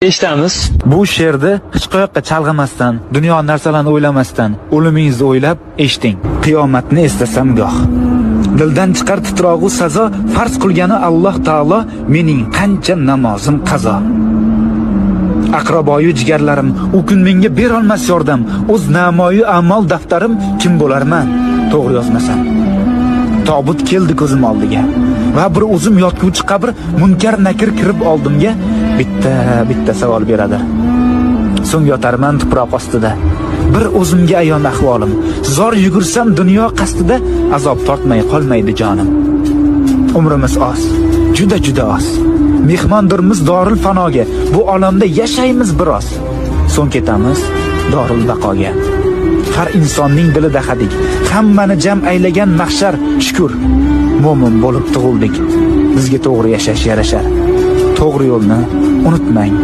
Eshitamiz. Bu she'rni hech qayoqqa chalg'imasdan, dunyo narsalarni o'ylamasdan, o'limingizni o'ylab eshiting. Qiyomatni eslasam goh. Dildan chiqar titrog'u sazo, farz qilgani Alloh taolo, mening qancha namozim qazo. Aqraboyu jigarlarim, u kun menga berolmas yordam, o'z namoyi amal daftarim kim bo'larman, to'g'ri yozmasam. Tobut keldi ko'zim oldiga va bir o'zim yotguvchi qabr munkar nakir kirib oldimga bitta savol beradi. So'ng yotarman tuproq ostida. Bir o'zimga ayon ahvolim. Zor yugursam dunyo qasdida azob tortmay qolmaydi jonim. Umrimiz oz, juda oz. Mehmondirmiz dorul fanoga. Bu olamda yashaymiz biroz. So'ng ketamiz dorul baqoga. Har insonning dilida hadik, hammani jam aylagan mahshar. Shukr, mo'min bo'lib tug'ildik. Bizga to'g'ri yashash yarashar. To'g'ri yo'lni unutmang.